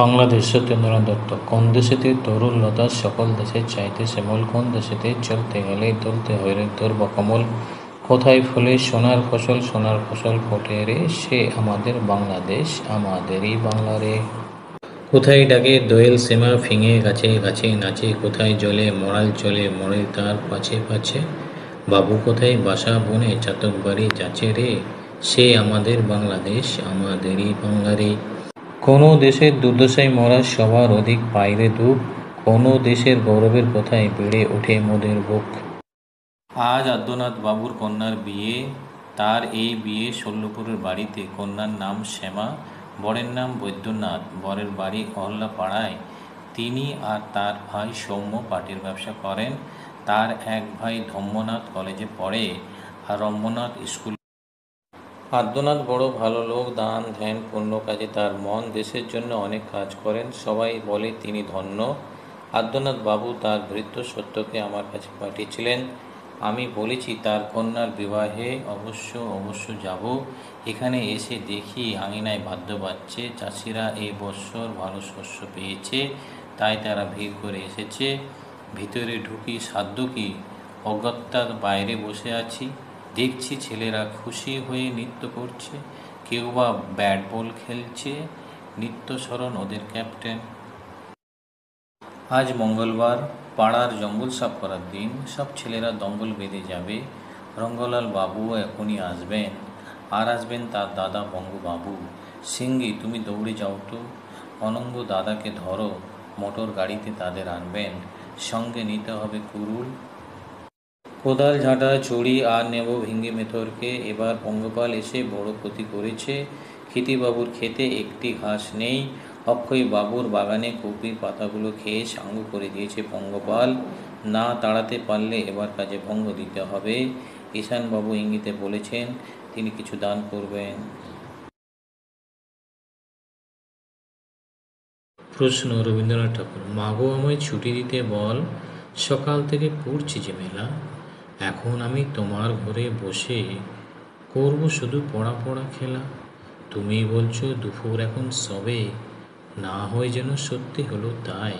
বাংলাদেশ সত্যেন্দ্রনাথ দত্ত। কোন দেশেতে তরুণ লতা সকল দেশের চাইতে শ্যামল, কোন দেশেতে চলতে গেলে তুলতে হইলে ধরব কমল। কোথায় ফলে সোনার ফসল ফোটে রে, সে আমাদের বাংলাদেশ, আমাদেরই বাংলা রে। কোথায় ডাকে দোয়েল শ্যামা ফিঙে গাছে গাছে নাচে, কোথায় জলে মরাল চলে মরে তার পাছে পাছে। বাবু কোথায় বাসা বনে চাতক বাড়ি যাচ্ছে রে, সে আমাদের বাংলাদেশ, আমাদেরই বাংলা রে। কোনো দেশের দুর্দশায় মরা সবার অধিক পাইরে দুঃখ, কোনো দেশের গৌরবের কথায় বেড়ে ওঠে মোদের বুক। আজ আদ্যনাথ বাবুর কন্যার বিয়ে। তার এই বিয়ে শল্যপুরের বাড়িতে। কন্যার নাম শ্যামা, বরের নাম বৈদ্যনাথ। বরের বাড়ি অহল্যা পাড়ায়। তিনি আর তার ভাই সৌম্য পাটের ব্যবসা করেন। তার এক ভাই ধম্মনাথ কলেজে পড়ে, আর রম্যনাথ স্কুল। আদ্যনাথ বড় ভালো লোক, দান ধ্যান পুণ্য কাজে তার মন। দেশের জন্য অনেক কাজ করেন, সবাই বলে তিনি ধন্য। আদ্যনাথ বাবু তার ভৃত্য সত্যকে আমার কাছে পাঠিয়েছিলেন। আমি বলেছি তার কন্যার বিবাহে অবশ্য যাব। এখানে এসে দেখি আঙিনায় বাদ্য বাজছে। চাষিরা এই বৎসর ভালো শস্য পেয়েছে, তাই তারা ভিড় করে এসেছে। ভিতরে ঢুকি সাধ্য কি, অগত্যার বাইরে বসে আছি। দেখছি ছেলেরা খুশি হয়ে নৃত্য করছে, কেউ বা ব্যাট বল খেলছে। নিত্যস্মরণ ওদের ক্যাপ্টেন। আজ মঙ্গলবার, পাড়ার জঙ্গল সাফ করার দিন। সব ছেলেরা দঙ্গল বেঁধে যাবে। রঙ্গলাল বাবুও এখনই আসবেন, আর আসবেন তার দাদা বঙ্গবাবু। সিঙ্গি, তুমি দৌড়ে যাও তো, অনঙ্গ দাদাকে ধরো, মোটর গাড়িতে তাদের আনবেন। সঙ্গে নিতে হবে কুরুল, কোদাল, ঝাঁটা, ছুরি, আর নেব ভিঙ্গি মেথরকে। এবার পঙ্গপাল এসে বড় ক্ষতি করেছে। ক্ষিতিবাবুর ক্ষেতে একটি ঘাস নেই। অক্ষয় বাবুর বাগানে কপির পাতাগুলো খেয়ে সাঙ্গ করে দিয়েছে পঙ্গপাল। না তাড়াতে পারলে এবার কাজে ভঙ্গ দিতে হবে। ঈশানবাবু ইঙ্গিতে বলেছেন তিনি কিছু দান করবেন। প্রশ্ন, রবীন্দ্রনাথ ঠাকুর। মাগো আমায় ছুটি দিতে বল, সকাল থেকে পড়ছি যে মেলা। এখন আমি তোমার ঘরে বসে করব শুধু পড়া পড়া খেলা। তুমি বলছো দুপুর এখন সবে, না হয় যেন সত্যি হলো তাই।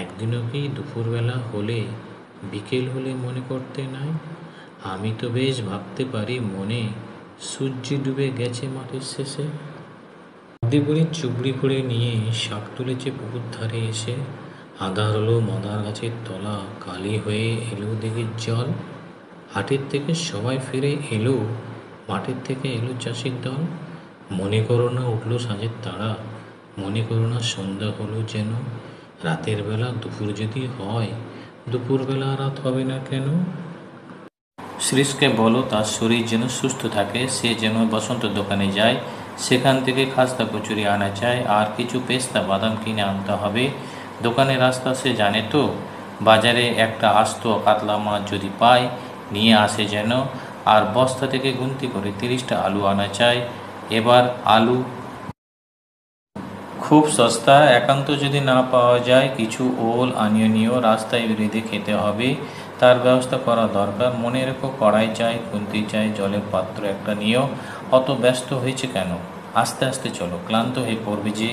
একদিনও কি দুপুরবেলা হলে বিকেল হলে মনে করতে নাই? আমি তো বেশ ভাবতে পারি মনে, সূর্য ডুবে গেছে মাঠের শেষে। বুড়ি চুবড়ি করে নিয়ে শাক তুলেছে পুকুর ধারে এসে। আঁধার হলো মদার গাছের তলা, কালি হয়ে এলো দিঘির জল। হাটের থেকে সবাই ফিরে এলো, মাঠের থেকে এলো চাষির দল। মনে করো না উঠলো সাঁঝের তারা, মনে করো না সন্ধ্যা হলো যেন। রাতের বেলা দুপুর যদি হয়, দুপুরবেলা রাত হবে না কেন? শ্রীশকে বলো তার শরীর যেন সুস্থ থাকে, সে যেন বসন্ত দোকানে যায়, সেখান থেকে খাস্তা কচুরি আনা চাই, আর কিছু পেস্তা বাদাম কিনে আনতে হবে। দোকানের রাস্তা সে জানে তো। বাজারে একটা আস্ত কাতলা মাছ যদি পায়, নিয়ে আসে যেন। আর বস্তা থেকে গুনতি করে 30টা আলু আনা চাই। এবার আলু খুব সস্তা, একান্ত যদি না পাওয়া যায় কিছু ওল আনিয়নিও রাস্তায় রেঁধে খেতে হবে, তার ব্যবস্থা করা দরকার। মনে রেখো কড়াই চাই, খুন্তি চাই, জলের পাত্র একটা নিও। অত ব্যস্ত হয়েছে কেন? আস্তে আস্তে চলো, ক্লান্ত হয়ে পড়বে যে।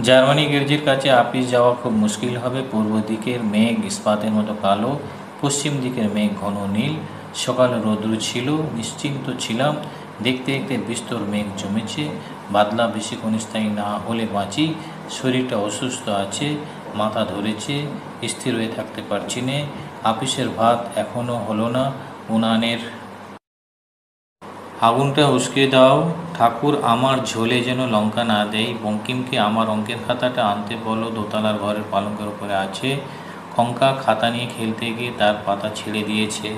জার্মানি গির্জির কাছে আপিস যাওয়া খুব মুশকিল হবে। পূর্ব দিকের মেঘ ইস্পাতের মতো কালো, পশ্চিম দিকের মেঘ ঘন নীল। সকালে রৌদ্র ছিল, নিশ্চিন্ত ছিলাম। দেখতে দেখতে বিস্তর মেঘ জমেছে। বাদলা বেশিক্ষণ স্থায়ী না হলে বাঁচি। শরীরটা অসুস্থ আছে, মাথা ধরেছে, স্থির হয়ে থাকতে পারছি নে। আপিসের ভাত এখনো হলো না। উনানের আগুনটা উস্কে দাও ঠাকুর, আমার ঝোলে যেন লঙ্কা না দেয়। বঙ্কিমকে আমার অঙ্কের খাতাটা আনতে বলো, দোতলার ঘরের পালঙ্কের উপরে আছে। খঙ্কা খাতা নিয়ে খেলতে গিয়ে তার পাতা ছিঁড়ে দিয়েছে।